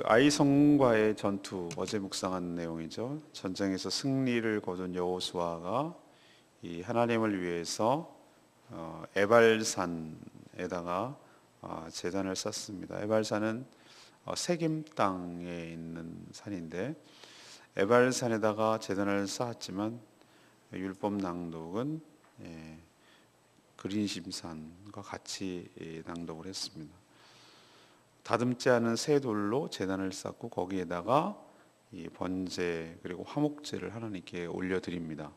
아이성과의 전투, 어제 묵상한 내용이죠. 전쟁에서 승리를 거둔 여호수아가 이 하나님을 위해서 에발산에다가 제단을 쌓습니다. 에발산은 세겜 땅에 있는 산인데, 에발산에다가 제단을 쌓았지만 율법 낭독은 그린심산과 같이 낭독을 했습니다. 다듬지 않은 새 돌로 제단을 쌓고 거기에다가 이 번제 그리고 화목제를 하나님께 올려드립니다.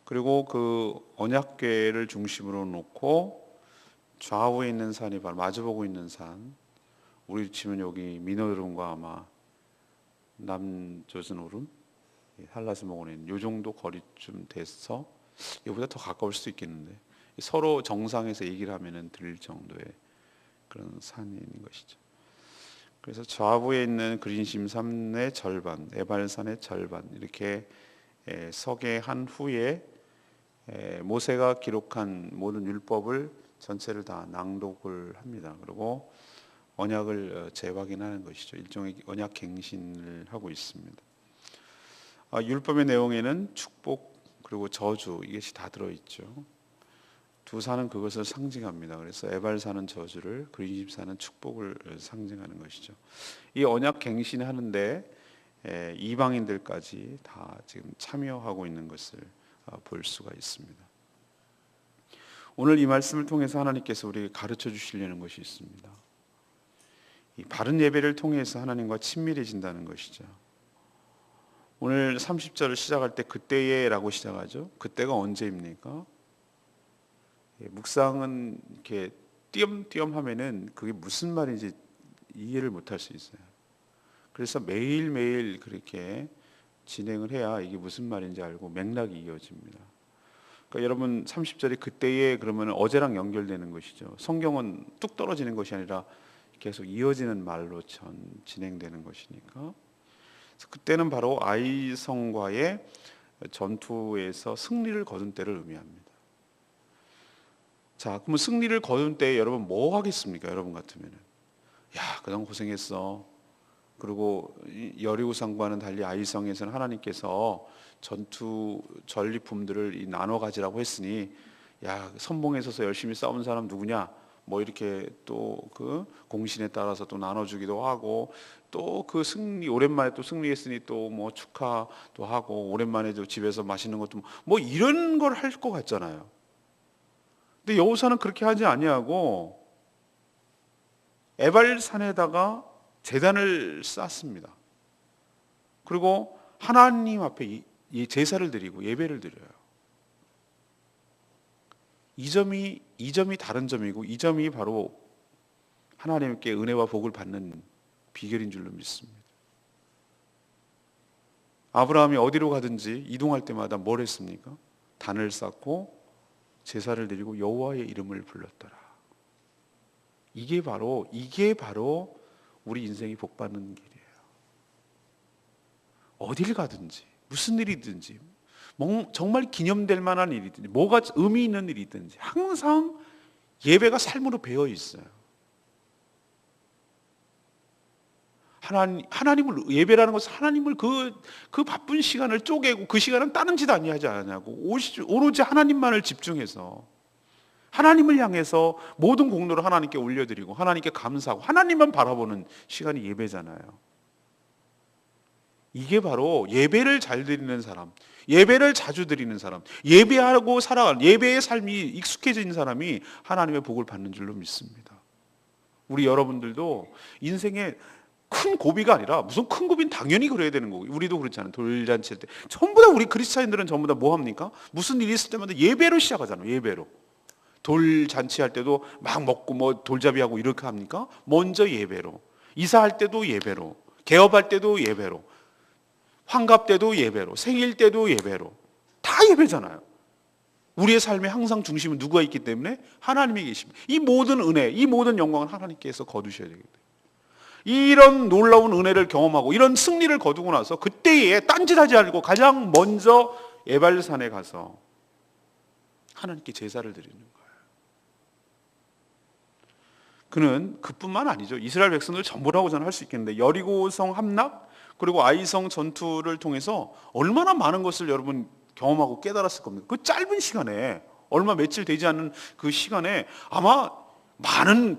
그리고 그 언약궤를 중심으로 놓고 좌우에 있는 산이 바로 마주보고 있는 산, 우리 치면 여기 민오르름과 아마 남조선오름, 한라스목원에 요 정도 거리쯤 돼서 이보다 더 가까울 수도 있겠는데, 서로 정상에서 얘기를 하면은 들릴 정도의 그런 산인 것이죠. 그래서 좌우에 있는 그린심 산의 절반, 에발산의 절반 이렇게 서게한 후에 모세가 기록한 모든 율법을 전체를 다 낭독을 합니다. 그리고 언약을 재확인하는 것이죠. 일종의 언약 갱신을 하고 있습니다. 율법의 내용에는 축복 그리고 저주 이것이 다 들어있죠. 두 산은 그것을 상징합니다. 그래서 에발산은 저주를, 그린심산은 축복을 상징하는 것이죠. 이 언약 갱신하는데 이방인들까지 다 지금 참여하고 있는 것을 볼 수가 있습니다. 오늘 이 말씀을 통해서 하나님께서 우리에게 가르쳐 주시려는 것이 있습니다. 이 바른 예배를 통해서 하나님과 친밀해진다는 것이죠. 오늘 30절을 시작할 때 그때에라고 시작하죠. 그때가 언제입니까? 묵상은 이렇게 띄엄띄엄 하면은 그게 무슨 말인지 이해를 못할 수 있어요. 그래서 매일매일 그렇게 진행을 해야 이게 무슨 말인지 알고 맥락이 이어집니다. 그러니까 여러분 30절이 그때에 그러면 어제랑 연결되는 것이죠. 성경은 뚝 떨어지는 것이 아니라 계속 이어지는 말로 진행되는 것이니까. 그래서 그때는 바로 아이성과의 전투에서 승리를 거둔 때를 의미합니다. 자, 그러면 승리를 거둔 때 여러분 뭐 하겠습니까? 여러분 같으면은 그동안 고생했어. 그리고 여리고성과는 달리 아이성에서는 하나님께서 전투 전리품들을 나눠 가지라고 했으니 선봉에 서서 열심히 싸운 사람 누구냐? 뭐 이렇게 또 그 공신에 따라서 또 나눠주기도 하고, 또 그 승리 오랜만에 또 승리했으니 또 뭐 축하도 하고, 오랜만에 또 집에서 맛있는 것도 뭐 이런 걸 할 것 같잖아요. 근데 여호수아는 그렇게 하지 아니하고 에발산에다가 제단을 쌓습니다. 그리고 하나님 앞에 제사를 드리고 예배를 드려요. 이 점이 다른 점이고, 이 점이 바로 하나님께 은혜와 복을 받는 비결인 줄로 믿습니다. 아브라함이 어디로 가든지 이동할 때마다 뭘 했습니까? 단을 쌓고 제사를 드리고 여호와의 이름을 불렀더라. 이게 바로 우리 인생이 복 받는 길이에요. 어딜 가든지 무슨 일이든지 정말 기념될 만한 일이든지 뭐가 의미 있는 일이든지 항상 예배가 삶으로 배어 있어요. 하나님을 예배라는 것은 하나님을 그 바쁜 시간을 쪼개고 그 시간은 다른 짓 아니하지 않냐고 오로지 하나님만을 집중해서 하나님을 향해서 모든 공로를 하나님께 올려드리고 하나님께 감사하고 하나님만 바라보는 시간이 예배잖아요. 이게 바로 예배를 잘 드리는 사람, 예배를 자주 드리는 사람, 예배하고 살아가는 예배의 삶이 익숙해진 사람이 하나님의 복을 받는 줄로 믿습니다. 우리 여러분들도 인생에 큰 고비가 아니라, 무슨 큰 고비는 당연히 그래야 되는 거고, 우리도 그렇잖아요. 돌잔치 할 때 전부 다 우리 크리스찬인들은 전부 다 뭐 합니까? 무슨 일이 있을 때마다 예배로 시작하잖아요. 예배로. 돌잔치 할 때도 막 먹고 뭐 돌잡이하고 이렇게 합니까? 먼저 예배로. 이사할 때도 예배로, 개업할 때도 예배로, 환갑 때도 예배로, 생일 때도 예배로, 다 예배잖아요. 우리의 삶에 항상 중심은 누가 있기 때문에 하나님이 계십니다. 이 모든 은혜, 이 모든 영광은 하나님께서 거두셔야 되기 때문에, 이런 놀라운 은혜를 경험하고 이런 승리를 거두고 나서 그때에 딴짓하지 않고 가장 먼저 에발산에 가서 하나님께 제사를 드리는 거예요. 그는 그뿐만 아니죠. 이스라엘 백성들 전부라고 저는 할 수 있겠는데 여리고성 함락 그리고 아이성 전투를 통해서 얼마나 많은 것을 여러분 경험하고 깨달았을 겁니다. 그 짧은 시간에 얼마 며칠 되지 않는 그 시간에 아마 많은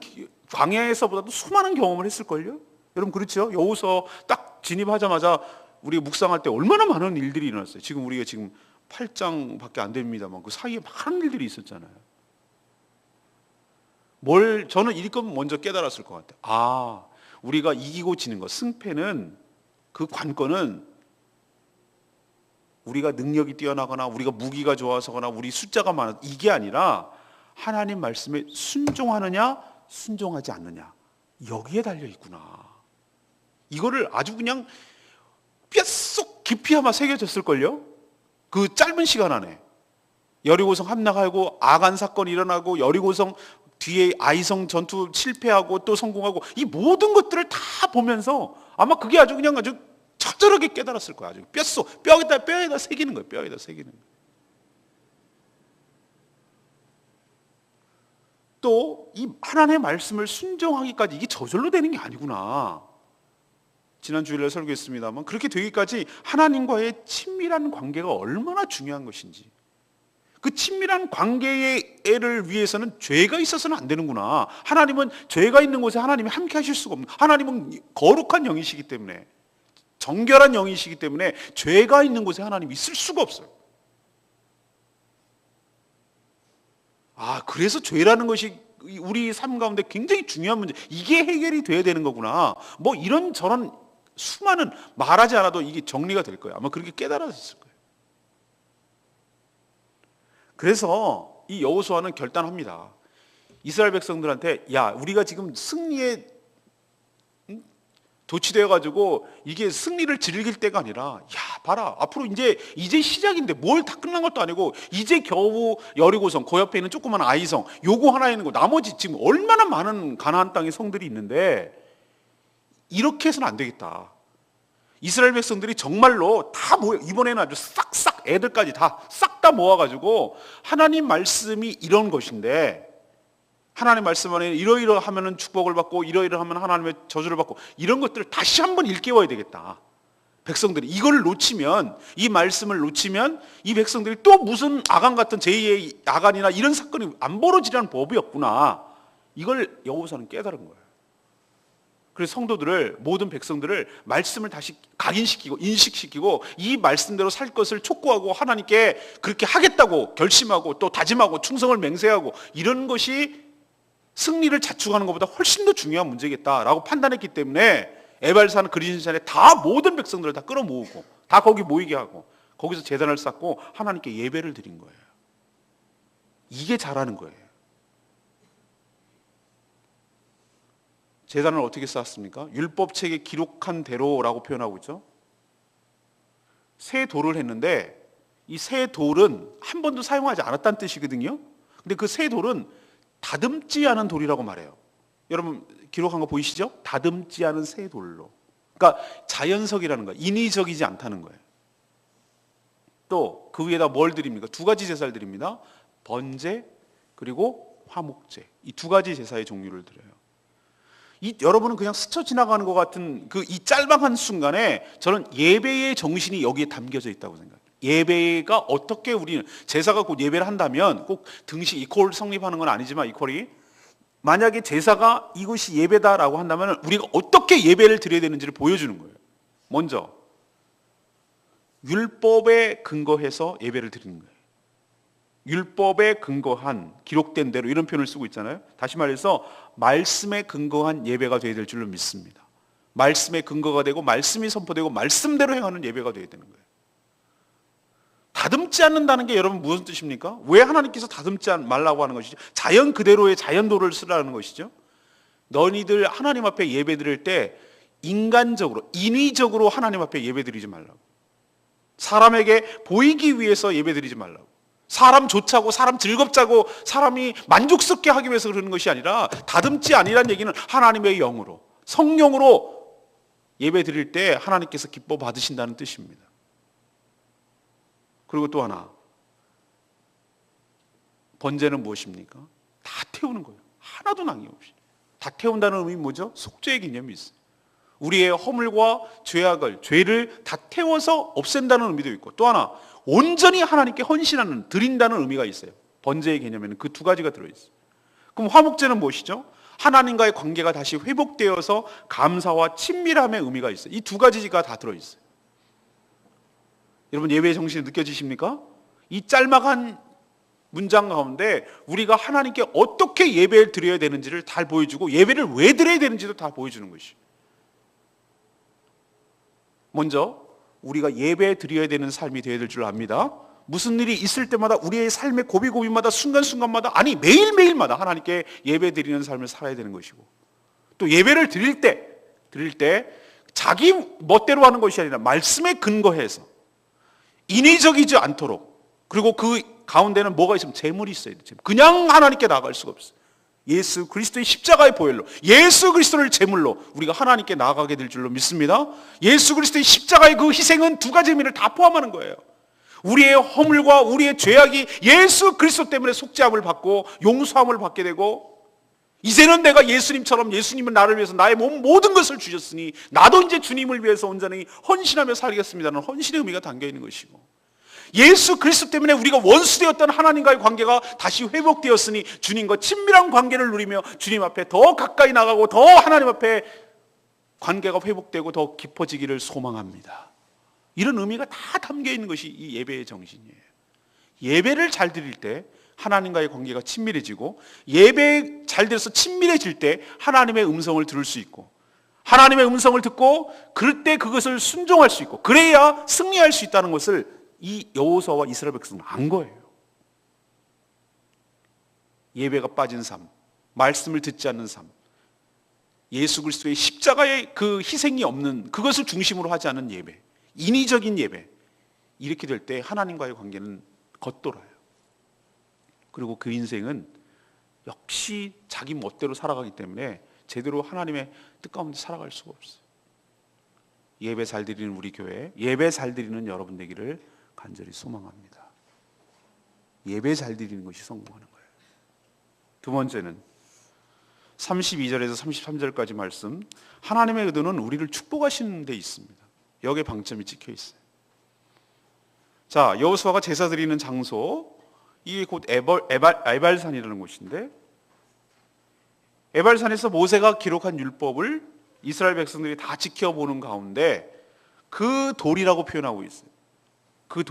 광야에서보다도 수많은 경험을 했을걸요. 여러분 그렇죠? 여호수아 딱 진입하자마자 우리가 묵상할 때 얼마나 많은 일들이 일어났어요. 지금 우리가 지금 8장밖에 안 됩니다만 그 사이에 많은 일들이 있었잖아요. 저는 일끔 먼저 깨달았을 것 같아요. 아, 우리가 이기고 지는 것, 승패는 그 관건은 우리가 능력이 뛰어나거나 우리가 무기가 좋아서거나 우리 숫자가 많아서 이게 아니라 하나님 말씀에 순종하느냐 순종하지 않느냐 여기에 달려 있구나. 이거를 아주 그냥 뼛속 깊이 아마 새겨졌을걸요. 그 짧은 시간 안에 여리고성 함락하고 아간 사건이 일어나고 여리고성 뒤에 아이성 전투 실패하고 또 성공하고 이 모든 것들을 다 보면서 아마 그게 아주 그냥 아주 처절하게 깨달았을 거야. 아주 뼈에다 새기는 거예요. 뼈에다 새기는 거예요. 또 이 하나님의 말씀을 순종하기까지 이게 저절로 되는 게 아니구나. 지난 주일에 설교했습니다만 그렇게 되기까지 하나님과의 친밀한 관계가 얼마나 중요한 것인지, 그 친밀한 관계를 위해서는 죄가 있어서는 안 되는구나. 하나님은 죄가 있는 곳에 하나님이 함께 하실 수가 없는, 하나님은 거룩한 영이시기 때문에, 정결한 영이시기 때문에 죄가 있는 곳에 하나님이 있을 수가 없어요. 그래서 죄라는 것이 우리 삶 가운데 굉장히 중요한 문제, 이게 해결이 돼야 되는 거구나. 뭐 이런 저런 수많은, 말하지 않아도 이게 정리가 될 거예요. 아마 그렇게 깨달았을 거예요. 그래서 이 여호수아는 결단합니다. 이스라엘 백성들한테 야, 우리가 지금 승리에 도취되어 가지고 이게 승리를 즐길 때가 아니라, 야 봐라, 앞으로 이제 시작인데 뭘 다 끝난 것도 아니고 이제 겨우 여리고성, 그 옆에 있는 조그만 아이성 요거 하나 있는 거, 나머지 지금 얼마나 많은 가나안 땅의 성들이 있는데 이렇게 해서는 안 되겠다. 이스라엘 백성들이 정말로 다 모여, 이번에는 아주 싹싹 애들까지 다 싹 다 모아가지고 하나님 말씀이 이런 것인데, 하나님 말씀 안에 이러이러하면 축복을 받고 이러이러하면 하나님의 저주를 받고, 이런 것들을 다시 한번 일깨워야 되겠다. 백성들이 이걸 놓치면, 이 말씀을 놓치면 이 백성들이 또 무슨 아간 같은 제2의 아간이나 이런 사건이 안 벌어지라는 법이 없구나. 이걸 여호수아는 깨달은 거예요. 그래서 성도들을, 모든 백성들을 말씀을 다시 각인시키고 인식시키고 이 말씀대로 살 것을 촉구하고 하나님께 그렇게 하겠다고 결심하고 또 다짐하고 충성을 맹세하고, 이런 것이 승리를 자축하는 것보다 훨씬 더 중요한 문제겠다라고 판단했기 때문에 에발산 그리신산에 다 모든 백성들을 다 끌어모으고 다 거기 모이게 하고 거기서 제단을 쌓고 하나님께 예배를 드린 거예요. 이게 잘하는 거예요. 제단을 어떻게 쌓았습니까? 율법책에 기록한 대로라고 표현하고 있죠. 새 돌을 했는데 이 새 돌은 한 번도 사용하지 않았다는 뜻이거든요. 근데 그 새 돌은 다듬지 않은 돌이라고 말해요. 여러분 기록한 거 보이시죠? 다듬지 않은 새 돌로. 그러니까 자연석이라는 거예요. 인위적이지 않다는 거예요. 또 그 위에다 뭘 드립니까? 두 가지 제사를 드립니다. 번제 그리고 화목제. 이 두 가지 제사의 종류를 드려요. 여러분은 그냥 스쳐 지나가는 것 같은 이 짤막한 순간에 저는 예배의 정신이 여기에 담겨져 있다고 생각해요. 예배가 어떻게, 우리는 제사가 곧 예배를 한다면 꼭 등식 이퀄 성립하는 건 아니지만, 이퀄이 만약에 제사가 이것이 예배다라고 한다면 우리가 어떻게 예배를 드려야 되는지를 보여주는 거예요. 먼저 율법에 근거해서 예배를 드리는 거예요. 율법에 근거한, 기록된 대로, 이런 표현을 쓰고 있잖아요. 다시 말해서 말씀에 근거한 예배가 되어야 될 줄로 믿습니다. 말씀에 근거가 되고 말씀이 선포되고 말씀대로 행하는 예배가 되어야 되는 거예요. 다듬지 않는다는 게 여러분 무슨 뜻입니까? 왜 하나님께서 다듬지 말라고 하는 것이죠? 자연 그대로의 자연도를 쓰라는 것이죠. 너희들 하나님 앞에 예배 드릴 때 인간적으로, 인위적으로 하나님 앞에 예배 드리지 말라고. 사람에게 보이기 위해서 예배 드리지 말라고. 사람 좋자고, 사람 즐겁자고, 사람이 만족스럽게 하기 위해서 그러는 것이 아니라, 다듬지 아니란 얘기는 하나님의 영으로, 성령으로 예배 드릴 때 하나님께서 기뻐 받으신다는 뜻입니다. 그리고 또 하나, 번제는 무엇입니까? 다 태우는 거예요. 하나도 남김없이 다 태운다는 의미 뭐죠? 속죄의 개념이 있어요. 우리의 허물과 죄를 다 태워서 없앤다는 의미도 있고, 또 하나 온전히 하나님께 헌신하는, 드린다는 의미가 있어요. 번제의 개념에는 그 두 가지가 들어있어요. 그럼 화목제는 무엇이죠? 하나님과의 관계가 다시 회복되어서 감사와 친밀함의 의미가 있어요. 이 두 가지가 다 들어있어요. 여러분, 예배의 정신이 느껴지십니까? 이 짤막한 문장 가운데 우리가 하나님께 어떻게 예배를 드려야 되는지를 다 보여주고, 예배를 왜 드려야 되는지도 다 보여주는 것이에요. 먼저 우리가 예배 드려야 되는 삶이 되어야 될 줄 압니다. 무슨 일이 있을 때마다 우리의 삶의 고비고비마다, 순간순간마다, 아니 매일매일마다 하나님께 예배 드리는 삶을 살아야 되는 것이고, 또 예배를 드릴 때 자기 멋대로 하는 것이 아니라 말씀에 근거해서 인위적이지 않도록, 그리고 그 가운데는 뭐가 있으면 재물이 있어야 돼요. 그냥 하나님께 나아갈 수가 없어요. 예수 그리스도의 십자가의 보혈로, 예수 그리스도를 제물로 우리가 하나님께 나아가게 될 줄로 믿습니다. 예수 그리스도의 십자가의 그 희생은 두 가지 의미를 다 포함하는 거예요. 우리의 허물과 우리의 죄악이 예수 그리스도 때문에 속죄함을 받고 용서함을 받게 되고, 이제는 내가 예수님처럼, 예수님은 나를 위해서 나의 몸 모든 것을 주셨으니 나도 이제 주님을 위해서 온전히 헌신하며 살겠습니다는 헌신의 의미가 담겨 있는 것이고, 예수 그리스도 때문에 우리가 원수되었던 하나님과의 관계가 다시 회복되었으니 주님과 친밀한 관계를 누리며 주님 앞에 더 가까이 나가고 더 하나님 앞에 관계가 회복되고 더 깊어지기를 소망합니다. 이런 의미가 다 담겨 있는 것이 이 예배의 정신이에요. 예배를 잘 드릴 때 하나님과의 관계가 친밀해지고, 예배 잘 드려서 친밀해질 때 하나님의 음성을 들을 수 있고, 하나님의 음성을 듣고 그럴 때 그것을 순종할 수 있고, 그래야 승리할 수 있다는 것을 이 여호수아와 이스라엘 백성은 안 거예요. 예배가 빠진 삶, 말씀을 듣지 않는 삶, 예수 그리스도의 십자가의 그 희생이 없는, 그것을 중심으로 하지 않은 예배, 인위적인 예배, 이렇게 될 때 하나님과의 관계는 겉돌아요. 그리고 그 인생은 역시 자기 멋대로 살아가기 때문에 제대로 하나님의 뜻 가운데 살아갈 수가 없어요. 예배 잘 드리는 우리 교회, 예배 잘 드리는 여러분 되기를 간절히 소망합니다. 예배 잘 드리는 것이 성공하는 거예요. 두 번째는 32절에서 33절까지 말씀, 하나님의 의도는 우리를 축복하시는 데 있습니다. 여기에 방점이 찍혀 있어요. 자, 여호수아가 제사 드리는 장소, 이게 곧 에발산이라는 곳인데, 에발산에서 모세가 기록한 율법을 이스라엘 백성들이 다 지켜보는 가운데 그 돌이라고 표현하고 있어요. 그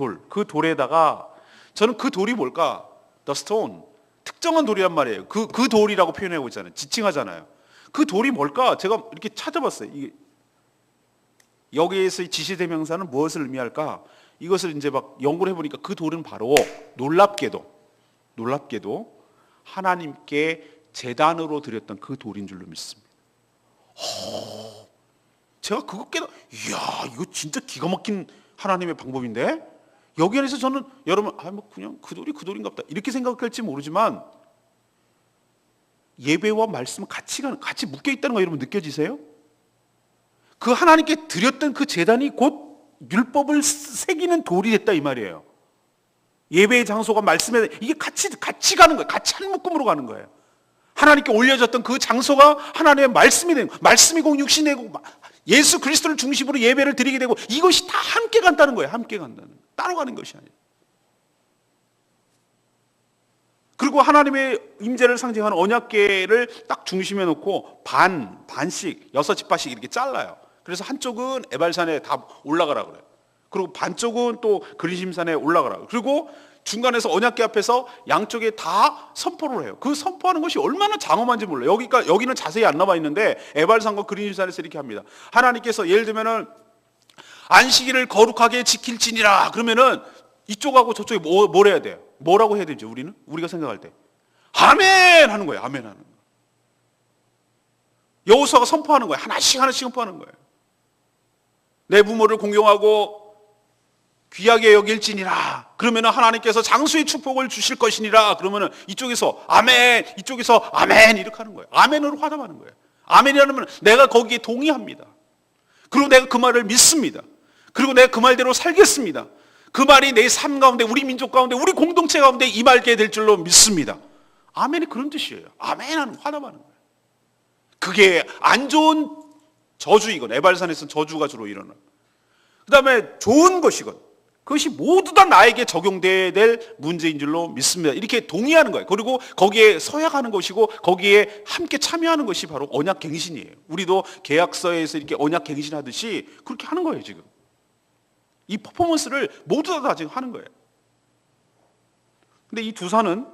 돌에다가, 저는 그 돌이 뭘까? The stone. 특정한 돌이란 말이에요. 그 돌이라고 표현하고 있잖아요. 지칭하잖아요. 그 돌이 뭘까? 제가 이렇게 찾아봤어요. 여기에서의 지시대명사는 무엇을 의미할까? 이것을 이제 막 연구를 해보니까 그 돌은 바로 놀랍게도 하나님께 제단으로 드렸던 그 돌인 줄로 믿습니다. 제가 그거 이야, 이거 진짜 기가 막힌 하나님의 방법인데? 여기 안에서 저는 여러분, 그냥 그 돌이 그 돌인가 보다 이렇게 생각할지 모르지만, 예배와 말씀은 같이 묶여 있다는 거 여러분 느껴지세요? 그 하나님께 드렸던 그 제단이 곧 율법을 새기는 돌이 됐다 이 말이에요. 예배의 장소가 말씀에, 이게 같이 가는 거예요. 같이 한 묶음으로 가는 거예요. 하나님께 올려졌던 그 장소가 하나님의 말씀이 되는 거예요. 말씀이 곧 육신이 되고 예수 그리스도를 중심으로 예배를 드리게 되고, 이것이 다 함께 간다는 거예요. 함께 간다는 거예요. 따로 가는 것이 아니에요. 그리고 하나님의 임재를 상징하는 언약궤를 딱 중심에 놓고 반씩 6지파씩 이렇게 잘라요. 그래서 한쪽은 에발산에 다 올라가라 그래요. 그리고 반쪽은 또 그리심산에 올라가라. 그리고 중간에서 언약궤 앞에서 양쪽에 다 선포를 해요. 그 선포하는 것이 얼마나 장엄한지 몰라요. 여기는 자세히 안 나와 있는데, 에발산과 그리심산에서 이렇게 합니다. 하나님께서 예를 들면은 안식일을 거룩하게 지킬지니라 그러면은 이쪽하고 저쪽에 뭘 해야 돼요? 뭐라고 해야 되죠? 우리가 생각할 때 아멘 하는 거예요. 아멘 하는 거예요. 여호수아가 선포하는 거예요. 하나씩 선포하는 거예요. 내 부모를 공경하고 귀하게 여길지니라 그러면은 하나님께서 장수의 축복을 주실 것이니라 그러면은 이쪽에서 아멘, 이쪽에서 아멘 이렇게 하는 거예요. 아멘으로 화답하는 거예요. 아멘이라면 내가 거기에 동의합니다. 그리고 내가 그 말을 믿습니다. 그리고 내가 그 말대로 살겠습니다. 그 말이 내 삶 가운데, 우리 민족 가운데, 우리 공동체 가운데 임하게 될 줄로 믿습니다. 아멘이 그런 뜻이에요. 아멘 하는, 화답하는 거예요. 그게 안 좋은 저주이건, 에발산에서는 저주가 주로 일어나요. 그 다음에 좋은 것이건, 그것이 모두 다 나에게 적용돼야 될 문제인 줄로 믿습니다. 이렇게 동의하는 거예요. 그리고 거기에 서약하는 것이고 거기에 함께 참여하는 것이 바로 언약갱신이에요. 우리도 계약서에서 이렇게 언약갱신하듯이 그렇게 하는 거예요. 지금 이 퍼포먼스를 모두 다 지금 하는 거예요. 근데 이 두 산은,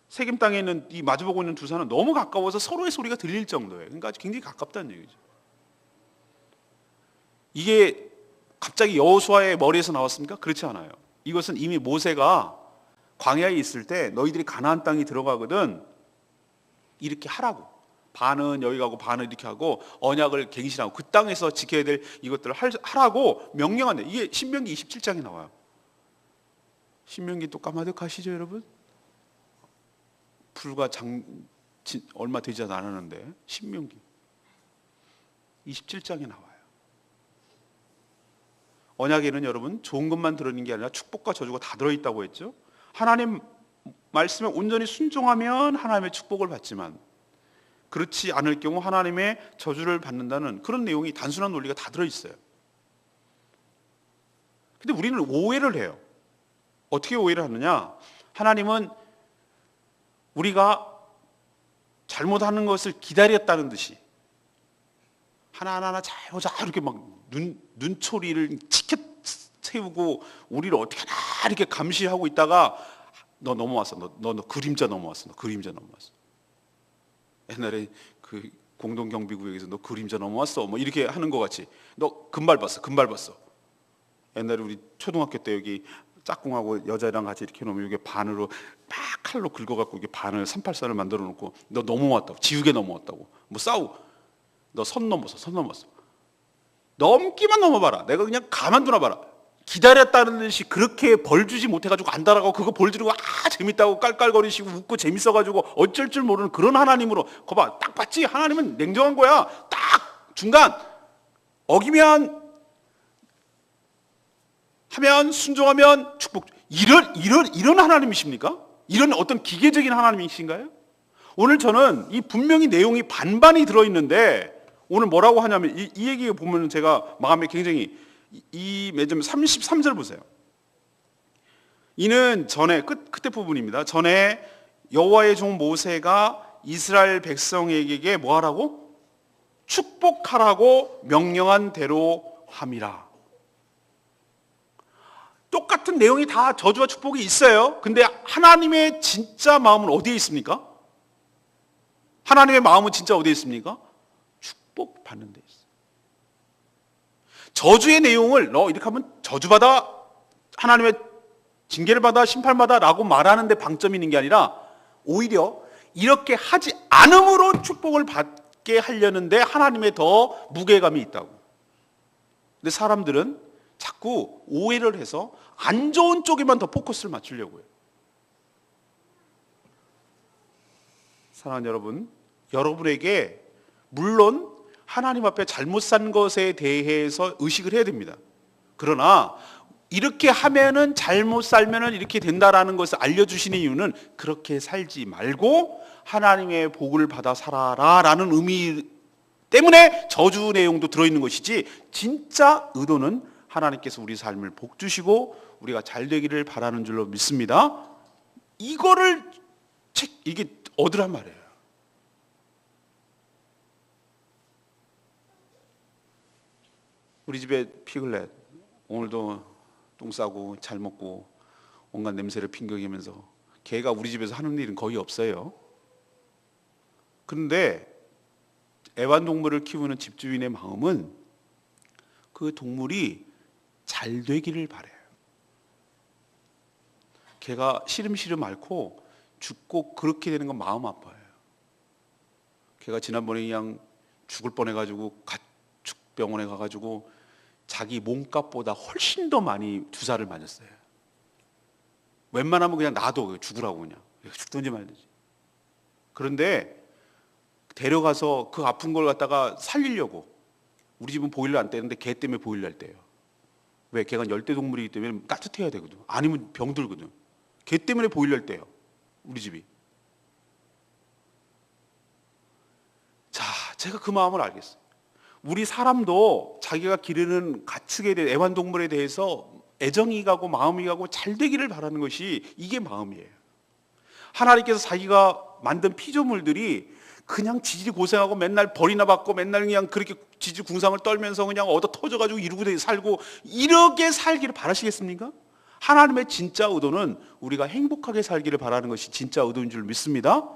세겜 땅에 있는 이 마주보고 있는 두 산은 너무 가까워서 서로의 소리가 들릴 정도예요. 그러니까 굉장히 가깝다는 얘기죠. 이게 갑자기 여호수아의 머리에서 나왔습니까? 그렇지 않아요. 이것은 이미 모세가 광야에 있을 때 너희들이 가나안 땅이 들어가거든 이렇게 하라고, 반은 여기 가고 반은 이렇게 하고 언약을 갱신하고 그 땅에서 지켜야 될 이것들을 하라고 명령한대. 이게 신명기 27장에 나와요. 신명기 또 까마득하시죠 여러분? 불과 얼마 되지 않았는데 신명기 27장에 나와요. 언약에는 여러분 좋은 것만 들어있는 게 아니라 축복과 저주가 다 들어있다고 했죠. 하나님 말씀에 온전히 순종하면 하나님의 축복을 받지만 그렇지 않을 경우 하나님의 저주를 받는다는 그런 내용이, 단순한 논리가 다 들어있어요. 근데 우리는 오해를 해요. 어떻게 오해를 하느냐? 하나님은 우리가 잘못하는 것을 기다렸다는 듯이 하나하나 잘 보자 이렇게 막 눈초리를 치켜 세우고 우리를 어떻게 하나 이렇게 감시하고 있다가 너 넘어왔어. 너 그림자 넘어왔어. 너 그림자 넘어왔어. 옛날에 그 공동경비구역에서 너 그림자 넘어왔어. 뭐 이렇게 하는 것 같이. 너 금발 봤어. 금발 봤어. 옛날에 우리 초등학교 때 여기 짝꿍하고 여자애랑 같이 이렇게 놓으면 이게 반으로 막 칼로 긁어갖고 이게 반을 383을 만들어 놓고 너 넘어왔다고, 지우개 넘어왔다고, 뭐 싸우고, 너 선 넘었어, 선 넘었어. 넘기만 넘어봐라. 내가 그냥 가만두나 봐라. 기다렸다는 듯이 그렇게 벌 주지 못해가지고 안달하고 그거 벌 주고 재밌다고 깔깔거리시고 웃고 재밌어가지고 어쩔 줄 모르는 그런 하나님으로, 거봐 딱 봤지? 하나님은 냉정한 거야. 딱 중간 어기면 하면 순종하면 축복. 이런 하나님이십니까? 이런 어떤 기계적인 하나님이신가요? 오늘 저는 이 분명히 내용이 반반이 들어있는데 오늘 뭐라고 하냐면 이 얘기 보면 제가 마음에 굉장히 이 매점 33절 보세요. 이는 전에 끝에 부분입니다. 전에 여호와의 종 모세가 이스라엘 백성에게 뭐 하라고? 축복하라고 명령한 대로 함이라. 똑같은 내용이 다 저주와 축복이 있어요. 근데 하나님의 진짜 마음은 어디에 있습니까? 하나님의 마음은 진짜 어디에 있습니까? 축복받는 데 있어요. 저주의 내용을 너 이렇게 하면 저주받아, 하나님의 징계를 받아, 심판받아 라고 말하는 데 방점이 있는 게 아니라 오히려 이렇게 하지 않음으로 축복을 받게 하려는데 하나님의 더 무게감이 있다고. 근데 사람들은 자꾸 오해를 해서 안 좋은 쪽에만 더 포커스를 맞추려고 해요. 사랑하는 여러분, 여러분에게 물론 하나님 앞에 잘못 산 것에 대해서 의식을 해야 됩니다. 그러나 이렇게 하면은 잘못 살면은 이렇게 된다라는 것을 알려주시는 이유는 그렇게 살지 말고 하나님의 복을 받아 살아라라는 의미 때문에 저주 내용도 들어있는 것이지, 진짜 의도는 하나님께서 우리 삶을 복 주시고 우리가 잘 되기를 바라는 줄로 믿습니다. 이거를 이게 얻으란 말이에요. 우리 집에 피글렛 오늘도 똥 싸고 잘 먹고 온갖 냄새를 핑계면서, 걔가 우리 집에서 하는 일은 거의 없어요. 그런데 애완동물을 키우는 집주인의 마음은 그 동물이 잘 되기를 바라요. 걔가 시름시름 앓고 죽고 그렇게 되는 건 마음 아파요. 걔가 지난번에 그냥 죽을 뻔해가지고 가축병원에 가가지고 자기 몸값보다 훨씬 더 많이 주사를 맞았어요. 웬만하면 그냥 놔둬, 죽으라고 그냥 죽든지 말든지. 그런데 데려가서 그 아픈 걸 갖다가 살리려고, 우리 집은 보일러 안 떼는데 걔 때문에 보일러를 떼요. 왜? 걔가 열대동물이기 때문에 따뜻해야 되거든. 아니면 병들거든. 걔 때문에 보일러를 떼요, 우리 집이. 자, 제가 그 마음을 알겠어요. 우리 사람도 자기가 기르는 가축에 대해, 애완동물에 대해서 애정이 가고 마음이 가고 잘 되기를 바라는 것이 이게 마음이에요. 하나님께서 자기가 만든 피조물들이 그냥 지질이 고생하고 맨날 벌이나 받고 맨날 그냥 그렇게 지지궁상을 떨면서 그냥 얻어 터져가지고 이러고 살고 이렇게 살기를 바라시겠습니까? 하나님의 진짜 의도는 우리가 행복하게 살기를 바라는 것이 진짜 의도인 줄 믿습니다.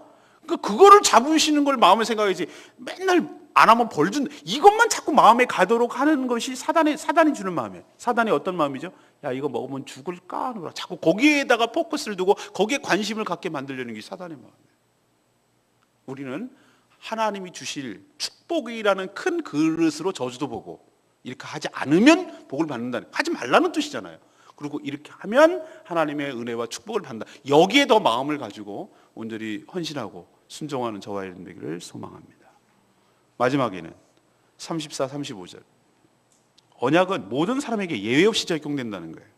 그러니까 그거를 잡으시는 걸 마음에 생각하지 맨날 안 하면 벌 준 이것만 자꾸 마음에 가도록 하는 것이 사단이 주는 마음이에요. 사단이 어떤 마음이죠? 야, 이거 먹으면 죽을까 하는 거라. 자꾸 거기에다가 포커스를 두고 거기에 관심을 갖게 만들려는 게 사단의 마음이에요. 우리는 하나님이 주실 축복이라는 큰 그릇으로 저주도 보고 이렇게 하지 않으면 복을 받는다는, 하지 말라는 뜻이잖아요. 그리고 이렇게 하면 하나님의 은혜와 축복을 받는다. 여기에 더 마음을 가지고 온전히 헌신하고 순종하는 저와 여러분 되기를 소망합니다. 마지막에는 34, 35절. 언약은 모든 사람에게 예외 없이 적용된다는 거예요.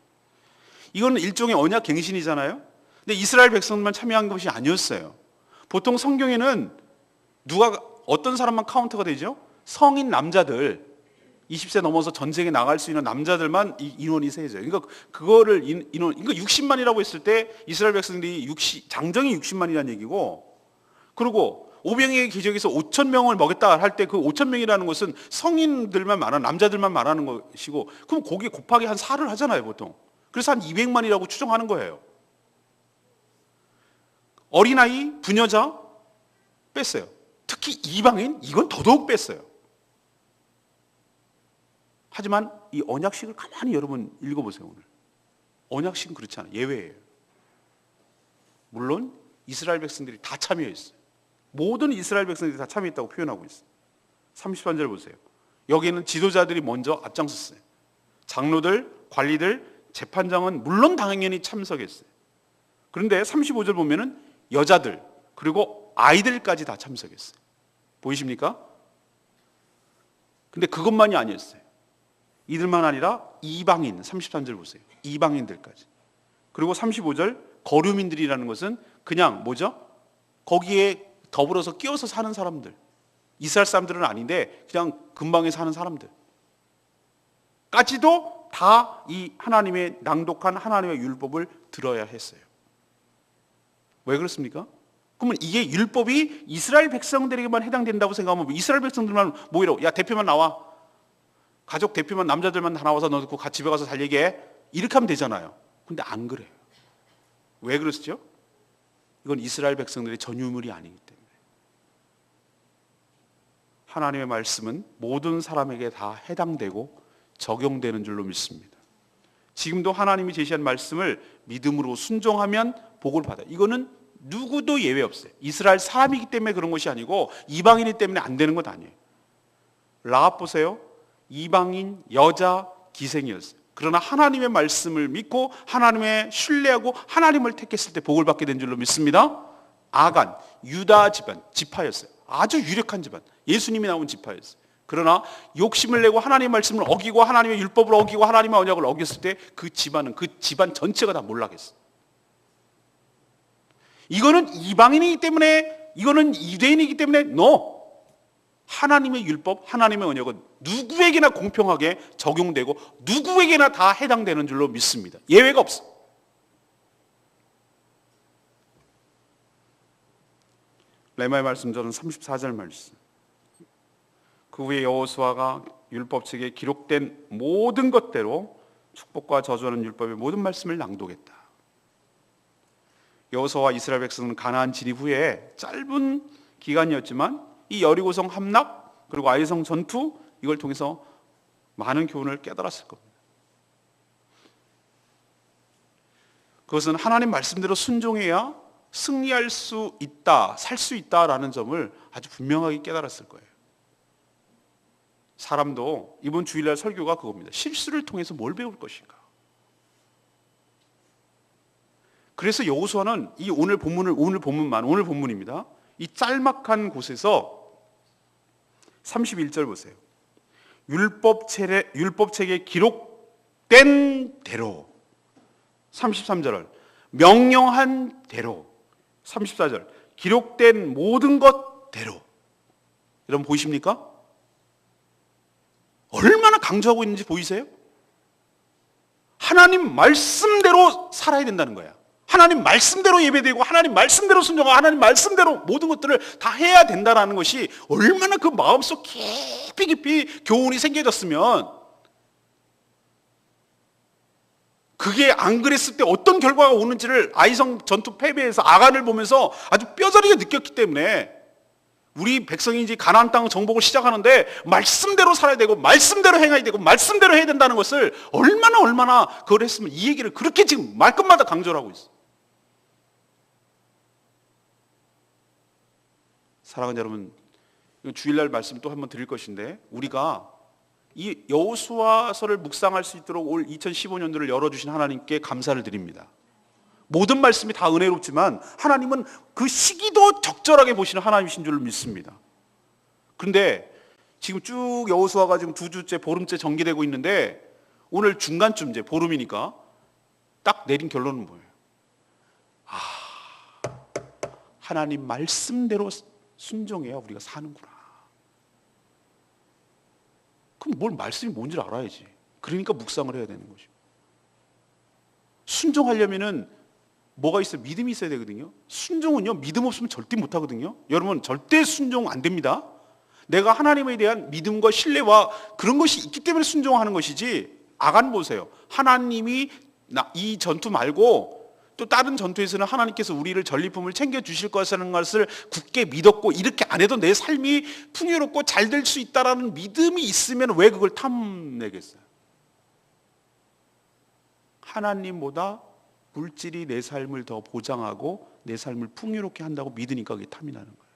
이거는 일종의 언약 갱신이잖아요. 근데 이스라엘 백성만 참여한 것이 아니었어요. 보통 성경에는 어떤 사람만 카운트가 되죠? 성인 남자들, 20세 넘어서 전쟁에 나갈 수 있는 남자들만 이 인원이 세져요. 그러니까 그거를 그러니까 60만이라고 했을 때 이스라엘 백성들이 장정이 60만이라는 얘기고, 그리고 오병이의 기적에서 5천 명을 먹였다 할 때 그 5천 명이라는 것은 성인들만 말하는, 남자들만 말하는 것이고, 그럼 거기에 곱하기 한 4를 하잖아요, 보통. 그래서 한 200만이라고 추정하는 거예요. 어린아이, 부녀자 뺐어요. 특히 이방인, 이건 더더욱 뺐어요. 하지만 이 언약식을 가만히 여러분 읽어보세요. 오늘 언약식은 그렇지 않아요. 예외예요. 물론 이스라엘 백성들이 다 참여했어요. 모든 이스라엘 백성들이 다 참여했다고 표현하고 있어요. 33절 보세요. 여기는 지도자들이 먼저 앞장섰어요. 장로들, 관리들, 재판장은 물론 당연히 참석했어요. 그런데 35절 보면은 여자들 그리고 아이들까지 다 참석했어요. 보이십니까? 근데 그것만이 아니었어요. 이들만 아니라 이방인, 33절 보세요. 이방인들까지. 그리고 35절 거류민들이라는 것은 그냥 뭐죠? 거기에 더불어서 끼어서 사는 사람들. 이스라엘 사람들은 아닌데 그냥 근방에 사는 사람들 까지도 다 이 하나님의 낭독한 하나님의 율법을 들어야 했어요. 왜 그렇습니까? 그러면 이게 율법이 이스라엘 백성들에게만 해당된다고 생각하면 이스라엘 백성들만 모이라고, 야 대표만 나와, 가족 대표만 남자들만 다 나와서 너 같이 집에 가서 잘 얘기해, 이렇게 하면 되잖아요. 근데 안 그래요. 왜 그렇죠? 이건 이스라엘 백성들의 전유물이 아니기 때문에. 하나님의 말씀은 모든 사람에게 다 해당되고 적용되는 줄로 믿습니다. 지금도 하나님이 제시한 말씀을 믿음으로 순종하면 복을 받아요. 이거는 누구도 예외 없어요. 이스라엘 사람이기 때문에 그런 것이 아니고 이방인이기 때문에 안 되는 것 아니에요. 라합 보세요. 이방인 여자 기생이었어요. 그러나 하나님의 말씀을 믿고 하나님의 신뢰하고 하나님을 택했을 때 복을 받게 된 줄로 믿습니다. 아간 유다 집안 지파였어요. 아주 유력한 집안, 예수님이 나온 지파였어요. 그러나 욕심을 내고 하나님의 말씀을 어기고 하나님의 율법을 어기고 하나님의 언약을 어겼을 때 그 집안은, 그 집안 전체가 다 몰락했어요. 이거는 이방인이기 때문에, 이거는 유대인이기 때문에 no. 하나님의 율법, 하나님의 언약은 누구에게나 공평하게 적용되고 누구에게나 다 해당되는 줄로 믿습니다. 예외가 없어. 레마의 말씀 저는 34절 말씀. 그 후에 여호수아가 율법책에 기록된 모든 것대로 축복과 저주하는 율법의 모든 말씀을 낭독했다. 여호수아와 이스라엘 백성은 가나안 진입 후에 짧은 기간이었지만 이 여리고성 함락 그리고 아이성 전투, 이걸 통해서 많은 교훈을 깨달았을 겁니다. 그것은 하나님 말씀대로 순종해야 승리할 수 있다, 살 수 있다라는 점을 아주 분명하게 깨달았을 거예요. 사람도 이번 주일날 설교가 그겁니다. 실수를 통해서 뭘 배울 것인가. 그래서 여호수아는 이 오늘 본문입니다. 이 짤막한 곳에서 31절 보세요. 율법책에 기록된 대로, 33절 명령한 대로, 34절 기록된 모든 것대로, 여러분 보이십니까? 얼마나 강조하고 있는지 보이세요? 하나님 말씀대로 살아야 된다는 거야. 하나님 말씀대로 예배드리고 하나님 말씀대로 순종하고 하나님 말씀대로 모든 것들을 다 해야 된다는 것이 얼마나 그 마음속 깊이 교훈이 생겨졌으면, 그게 안 그랬을 때 어떤 결과가 오는지를 아이성 전투 패배에서 아간을 보면서 아주 뼈저리게 느꼈기 때문에, 우리 백성이 이제 가나안 땅 정복을 시작하는데 말씀대로 살아야 되고 말씀대로 행해야 되고 말씀대로 해야 된다는 것을 얼마나 그걸 했으면 이 얘기를 그렇게 지금 말끝마다 강조를 하고 있어. 사랑하는 여러분, 주일날 말씀 또 한번 드릴 것인데, 우리가 이 여호수아서를 묵상할 수 있도록 올 2015년도를 열어주신 하나님께 감사를 드립니다. 모든 말씀이 다 은혜롭지만 하나님은 그 시기도 적절하게 보시는 하나님이신 줄 믿습니다. 그런데 지금 쭉 여호수아가 지금 2주째 보름째 전개되고 있는데, 오늘 중간쯤 이제 보름이니까 딱 내린 결론은 뭐예요? 하나님 말씀대로 순종해야 우리가 사는구나. 그럼 뭘 말씀이 뭔지를 알아야지. 그러니까 묵상을 해야 되는 거죠. 순종하려면은 뭐가 있어요? 믿음이 있어야 되거든요. 순종은요, 믿음 없으면 절대 못 하거든요. 여러분, 절대 순종 안 됩니다. 내가 하나님에 대한 믿음과 신뢰와 그런 것이 있기 때문에 순종하는 것이지, 아간 보세요. 하나님이 이 전투 말고 또 다른 전투에서는 하나님께서 우리를 전리품을 챙겨주실 것이라는 것을 굳게 믿었고, 이렇게 안 해도 내 삶이 풍요롭고 잘 될 수 있다는 믿음이 있으면 왜 그걸 탐내겠어요? 하나님보다 물질이 내 삶을 더 보장하고 내 삶을 풍요롭게 한다고 믿으니까 그게 탐이 나는 거예요.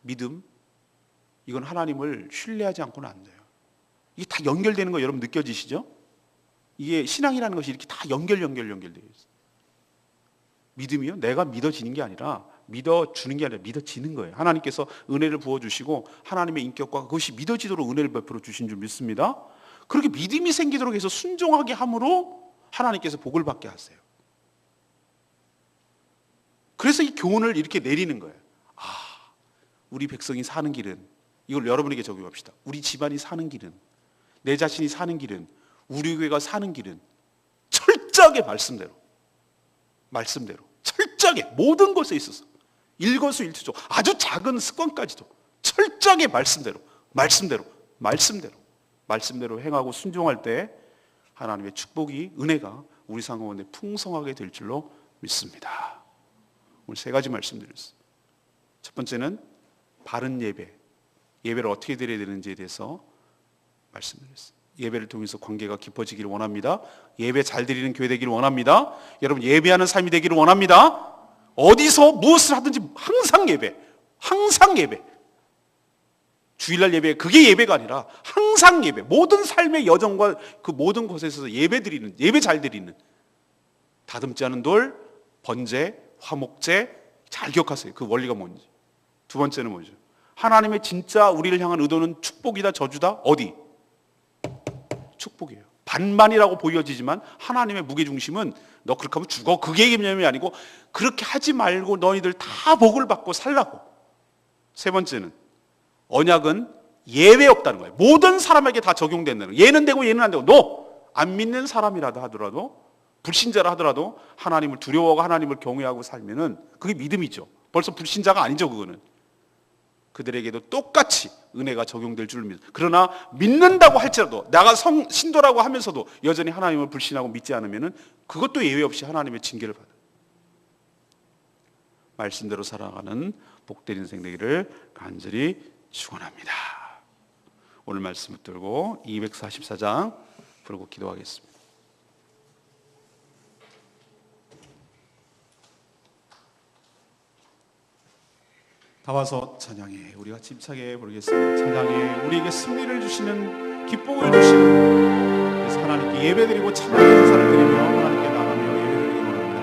믿음, 이건 하나님을 신뢰하지 않고는 안 돼요. 이게 다 연결되는 거 여러분 느껴지시죠? 이게 신앙이라는 것이 이렇게 다 연결되어 있어요. 믿음이요? 내가 믿어지는 게 아니라, 믿어주는 게 아니라 믿어지는 거예요. 하나님께서 은혜를 부어주시고 하나님의 인격과 그것이 믿어지도록 은혜를 베풀어 주신 줄 믿습니다. 그렇게 믿음이 생기도록 해서 순종하게 함으로 하나님께서 복을 받게 하세요. 그래서 이 교훈을 이렇게 내리는 거예요. 우리 백성이 사는 길은, 이걸 여러분에게 적용합시다. 우리 집안이 사는 길은, 내 자신이 사는 길은, 우리 교회가 사는 길은 철저하게 말씀대로 철저하게 모든 것에 있어서 일거수일투족, 아주 작은 습관까지도 철저하게 말씀대로 행하고 순종할 때 하나님의 축복이, 은혜가 우리 삶 가운데 풍성하게 될 줄로 믿습니다. 오늘 3가지 말씀드렸어요. 첫 번째는 바른 예배를 어떻게 드려야 되는지에 대해서 말씀드렸어요. 예배를 통해서 관계가 깊어지기를 원합니다. 예배 잘 드리는 교회 되기를 원합니다. 여러분, 예배하는 삶이 되기를 원합니다. 어디서 무엇을 하든지 항상 예배. 주일날 예배, 그게 예배가 아니라 항상 예배. 모든 삶의 여정과 그 모든 곳에서 예배 잘 드리는, 다듬지 않은 돌, 번제, 화목제, 잘 기억하세요. 그 원리가 뭔지. 두 번째는 뭐죠? 하나님의 진짜 우리를 향한 의도는 축복이다, 저주다? 어디? 축복이에요. 반반이라고 보여지지만 하나님의 무게중심은 너 그렇게 하면 죽어, 그게 개념이 아니고, 그렇게 하지 말고 너희들 다 복을 받고 살라고. 세 번째는 언약은 예외 없다는 거예요. 모든 사람에게 다 적용된다는 거예요. 얘는 되고 얘는 안 되고. 너 안 믿는 사람이라도 하더라도, 불신자라 하더라도 하나님을 두려워하고 하나님을 경외하고 살면은 그게 믿음이죠. 벌써 불신자가 아니죠. 그거는 그들에게도 똑같이 은혜가 적용될 줄 믿어요. 그러나 믿는다고 할지라도, 내가 신도라고 하면서도 여전히 하나님을 불신하고 믿지 않으면 그것도 예외 없이 하나님의 징계를 받아요. 말씀대로 살아가는 복된 인생 되기를 간절히 축원합니다. 오늘 말씀 붙들고 244장 부르고 기도하겠습니다. 다 와서 찬양해. 우리가 힘차게 부르겠습니다. 찬양해. 우리에게 승리를 주시는, 기쁨을 주시는, 그래서 하나님께 예배드리고 찬양의 제사를 드리며 하나님께 나가며 예배드리기 원합니다.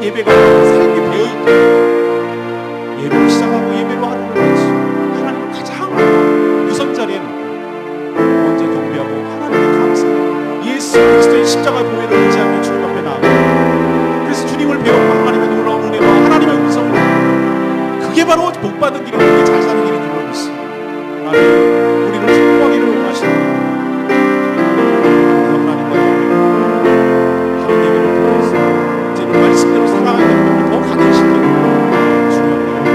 예배가 삶이 배어있고 예배로 시작하고 예배로 하루를 마치 하나님을 가장 우선 자리에 놓고 먼저 경배하고 하나님께 감사하고 예수 그리스도의 십자가 보혈을 의지하며 주님 앞에 나아가고 그래서 주님을 배우고 하나님의 놀라운 은혜와 하나님의 음성을 듣고 그게 바로 복받은 길이고 그게 잘 사는 길인 줄로 믿습니다. 하나님 우리를 축복하기를 원하십니다. 말씀대로 살아가는 것을 더 강해시키고 중요합니다.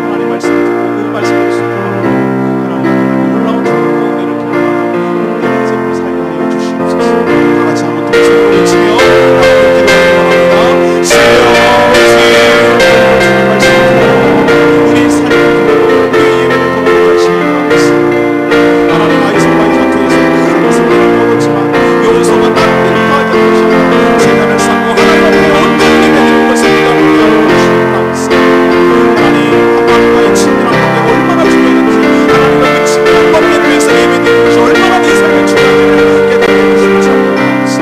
하나님 말씀을 듣고 그 말씀을 순종하고 하나님 놀라운 축복과 은혜를 경험하는 우리 인생을 살게 하여 주시옵소서. 다 같이 한번 동시에 외치며 기도하기 원합니다. 우리 삶을 통하여 우리의 예배를 통하여 하시겠습니다. 하나님 아이성과의 전투에서 큰 승리를 거뒀지만 여호수아가 다른 일을 더하지 않으시고 재단을 쌓고 하나님 앞에 하나님과의 친밀한 관계가 얼마나 중요한지 하나님과 그 친밀한 관계를 위해서 예배드리는 것이 얼마나 내 삶에 중요한지를 깨닫게 주시옵소서.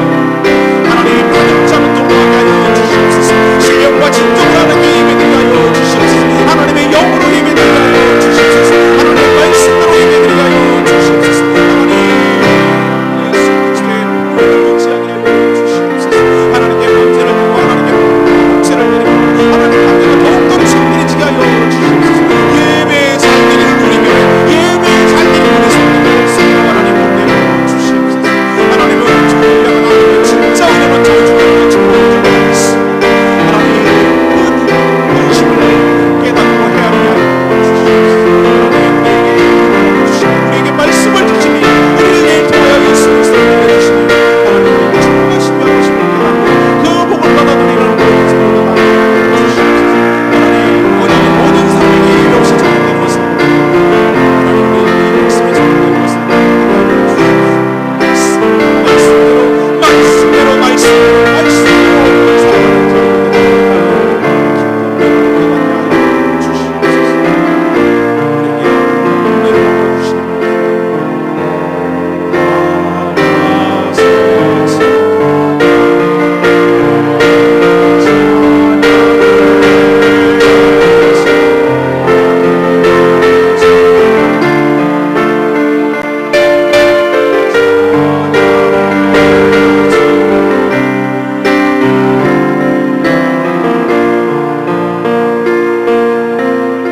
하나님 가득 차는 동로하게 하여 주시옵소서. 신령과 진정을 하나님께 예배드리게 하여 주시옵소서. 하나님의 영으로 예배드리게 하여 주시옵소서. 하나님의 말씀으로 예배드리게 하여 주시옵소서. 하나님 예수 그리스도의 복음을 의지하게 하여 주시옵소서. 하나님께 번제를 드리고 하나님께 복제를 드리고 하나님 관계가 더욱더 친밀해지게 하여 주시옵소서. 예배의 살기를 누리며 예배의 살기를 위해서 하나님 복되어 주시옵소서. 하나님은 정량한 하나님의 진짜 은혜로 저주하고 축복을 주시옵소서. 하나님 그 본심을 깨닫고 헤아리게 하여 주시옵소서. 하나님 우리에게 말씀을 주시니 우리를 통하여 예수 그리스도를 믿어주시니 하나님 우리에게 축복하시며 하시는 그 복을 받아들이는 모든 사람을 주시옵소서. 하나님 어린이 모든 사람에게 예배 없이 적용된 것을 하나님 우리의 말씀에 적용된 것을 말씀대로 말씀대로 사랑하는 저희들에게 주시옵소서.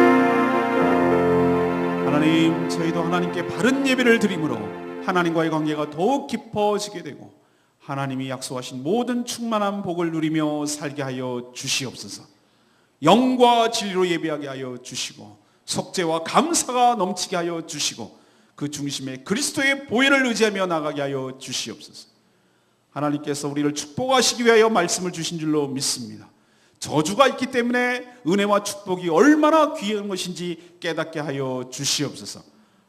우리에게 은혜를 주시옵소서. 하나님 저희도 하나님께 바른 예배를 드림으로 하나님과의 관계가 더욱 깊어지게 되고 하나님이 약속하신 모든 충만한 복을 누리며 살게 하여 주시옵소서. 영과 진리로 예배하게 하여 주시고 속죄와 감사가 넘치게 하여 주시고 그 중심에 그리스도의 보혈을 의지하며 나가게 하여 주시옵소서. 하나님께서 우리를 축복하시기 위하여 말씀을 주신 줄로 믿습니다. 저주가 있기 때문에 은혜와 축복이 얼마나 귀한 것인지 깨닫게 하여 주시옵소서.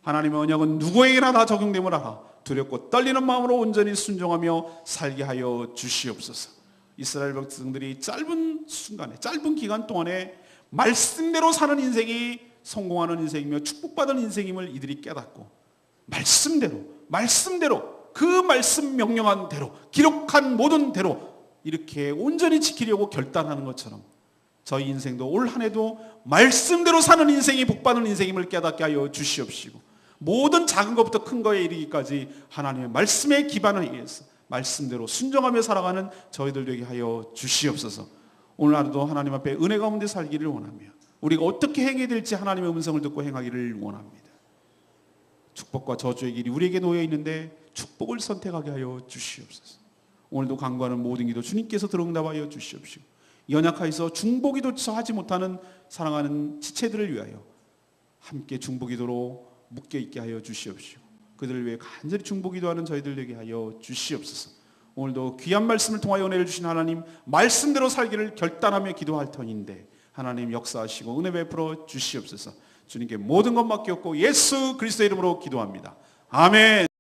하나님의 언약은 누구에게나 다 적용됨을 알아 두렵고 떨리는 마음으로 온전히 순종하며 살게 하여 주시옵소서. 이스라엘 백성들이 짧은 순간에 짧은 기간 동안에 말씀대로 사는 인생이 성공하는 인생이며 축복받은 인생임을 이들이 깨닫고 말씀대로 그 말씀 명령한 대로 기록한 모든 대로 이렇게 온전히 지키려고 결단하는 것처럼 저희 인생도 올 한 해도 말씀대로 사는 인생이 복받는 인생임을 깨닫게 하여 주시옵시고 모든 작은 것부터 큰 거에 이르기까지 하나님의 말씀에 기반을 위해서 말씀대로 순종하며 살아가는 저희들 되게 하여 주시옵소서. 오늘 하루도 하나님 앞에 은혜 가운데 살기를 원하며 우리가 어떻게 행해야 될지 하나님의 음성을 듣고 행하기를 원합니다. 축복과 저주의 길이 우리에게 놓여 있는데 축복을 선택하게 하여 주시옵소서. 오늘도 간구하는 모든 기도 주님께서 들어응답하여 주시옵시고 연약하여서 중보기도조차 하지 못하는 사랑하는 지체들을 위하여 함께 중보기도로 묶여있게 하여 주시옵시고 그들을 위해 간절히 중보기도하는 저희들 되게 하여 주시옵소서. 오늘도 귀한 말씀을 통하여 은혜를 주신 하나님 말씀대로 살기를 결단하며 기도할 터인데 하나님 역사하시고 은혜 베풀어 주시옵소서. 주님께 모든 것 맡겼고 예수 그리스도의 이름으로 기도합니다. 아멘.